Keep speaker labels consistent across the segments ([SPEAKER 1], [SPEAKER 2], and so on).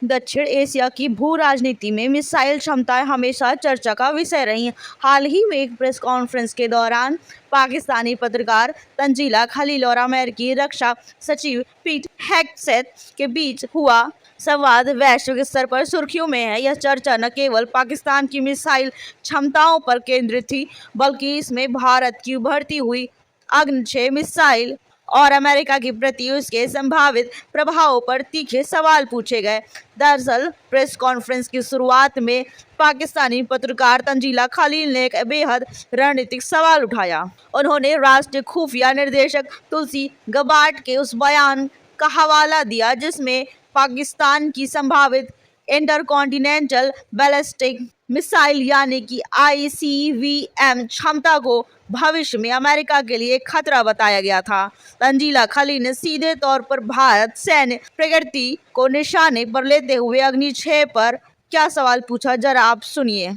[SPEAKER 1] दक्षिण एशिया की भू राजनीति में मिसाइल क्षमताएं हमेशा चर्चा का विषय रही हैं। हाल ही में एक प्रेस कॉन्फ्रेंस के दौरान पाकिस्तानी पत्रकार तंजीला खलील और अमेरिकी रक्षा सचिव पीट हेग्सेथ के बीच हुआ संवाद वैश्विक स्तर पर सुर्खियों में है। यह चर्चा न केवल पाकिस्तान की मिसाइल क्षमताओं पर केंद्रित थी, बल्कि इसमें भारत की उभरती हुई अग्नि मिसाइल और अमेरिका के प्रति उसके संभावित प्रभावों पर तीखे सवाल पूछे गए। दरअसल प्रेस कॉन्फ्रेंस की शुरुआत में पाकिस्तानी पत्रकार तंजीला खलील ने एक बेहद रणनीतिक सवाल उठाया। उन्होंने राष्ट्रीय खुफिया निर्देशक तुलसी गबार्ड के उस बयान का हवाला दिया जिसमें पाकिस्तान की संभावित इंटरकॉन्टिनेंटल बैलिस्टिक मिसाइल यानी कि ICBM क्षमता को भविष्य में अमेरिका के लिए खतरा बताया गया था। तंजीला खलील ने सीधे तौर पर भारत सैन्य प्रगति को निशाने पर लेते हुए अग्नि 6 पर क्या सवाल पूछा, जरा आप सुनिए।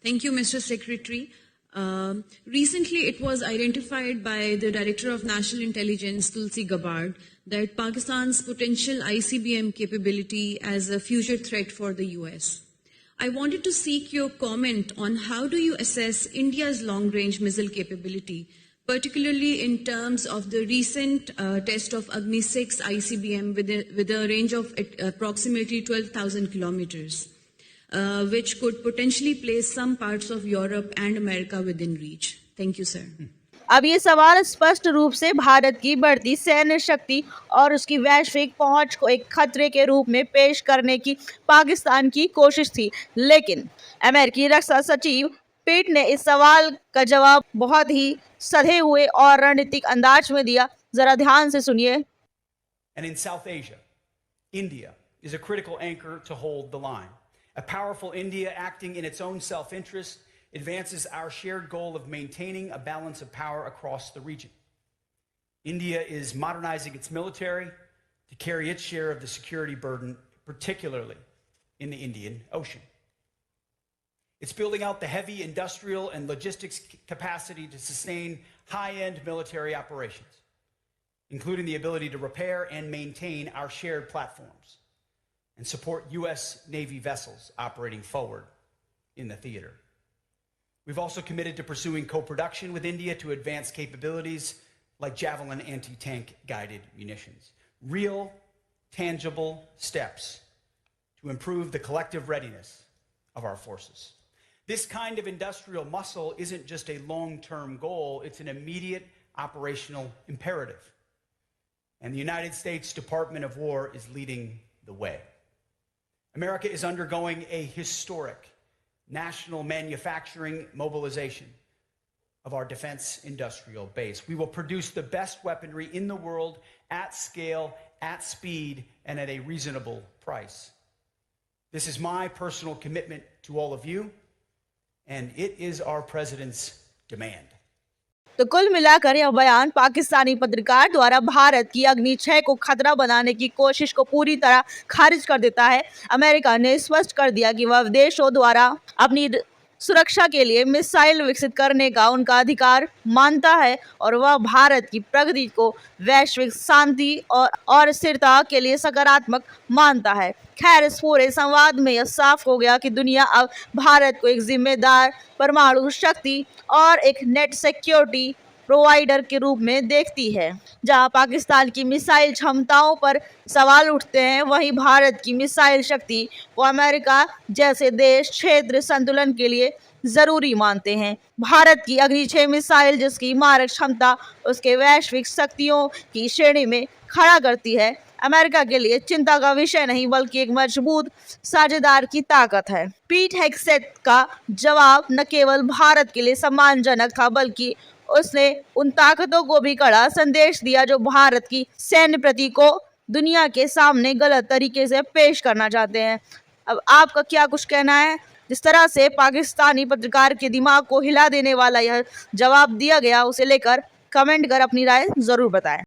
[SPEAKER 2] Thank you, Mr. Secretary. Recently, it was identified by the Director of National Intelligence, Tulsi Gabbard, that Pakistan's potential ICBM capability as a future threat for the US. I wanted to seek your comment on how do you assess India's long-range missile capability, particularly in terms of the recent test of Agni 6 ICBM with a range of approximately 12,000 kilometers. Which could potentially place some parts of Europe and America within reach. Thank you, sir.
[SPEAKER 1] अब ये सवाल स्पष्ट रूप से भारत की बढ़ती सैन्य शक्ति और उसकी वैश्विक पहुंच को एक खतरे के रूप में पेश करने की पाकिस्तान की कोशिश थी, लेकिन अमेरिकी रक्षा सचिव पीट ने इस सवाल का जवाब बहुत ही सधे हुए और रणनीतिक अंदाज में दिया। जरा ध्यान से सुनिए।
[SPEAKER 3] And in South Asia, India is a critical anchor to hold the line. A powerful India acting in its own self-interest advances our shared goal of maintaining a balance of power across the region. India is modernizing its military to carry its share of the security burden, particularly in the Indian Ocean. It's building out the heavy industrial and logistics capacity to sustain high-end military operations, including the ability to repair and maintain our shared platforms and support U.S. Navy vessels operating forward in the theater. We've also committed to pursuing co-production with India to advance capabilities like Javelin anti-tank guided munitions. Real, tangible steps to improve the collective readiness of our forces. This kind of industrial muscle isn't just a long-term goal, it's an immediate operational imperative. And the United States Department of War is leading the way. America is undergoing a historic national manufacturing mobilization of our defense industrial base. We will produce the best weaponry in the world at scale, at speed, and at a reasonable price. This is my personal commitment to all of you, and it is our president's demand.
[SPEAKER 1] तो कुल मिलाकर यह बयान पाकिस्तानी पत्रकार द्वारा भारत की अग्नि 6 को खतरा बनाने की कोशिश को पूरी तरह खारिज कर देता है। अमेरिका ने स्पष्ट कर दिया कि वह देशों द्वारा अपनी सुरक्षा के लिए मिसाइल विकसित करने का उनका अधिकार मानता है और वह भारत की प्रगति को वैश्विक शांति और स्थिरता के लिए सकारात्मक मानता है। खैर, इस पूरे संवाद में यह साफ हो गया कि दुनिया अब भारत को एक जिम्मेदार परमाणु शक्ति और एक नेट सिक्योरिटी प्रोवाइडर के रूप में देखती है। जहां पाकिस्तान की मिसाइल क्षमताओं पर सवाल उठते हैं, वहीं भारत की मिसाइल शक्ति को अमेरिका जैसे देश क्षेत्र संतुलन के लिए जरूरी मानते हैं। भारत की अग्नि 6 मिसाइल, जिसकी मारक क्षमता उसके वैश्विक शक्तियों की श्रेणी में खड़ा करती है, अमेरिका के लिए चिंता का विषय नहीं बल्कि एक मजबूत साझेदार की ताकत है। पीट हेग्सेथ का जवाब न केवल भारत के लिए सम्मानजनक था, बल्कि उसने उन ताकतों को भी कड़ा संदेश दिया जो भारत की सैन्य प्रगति को दुनिया के सामने गलत तरीके से पेश करना चाहते हैं। अब आपका क्या कुछ कहना है? जिस तरह से पाकिस्तानी पत्रकार के दिमाग को हिला देने वाला यह जवाब दिया गया, उसे लेकर कमेंट कर अपनी राय जरूर बताएं।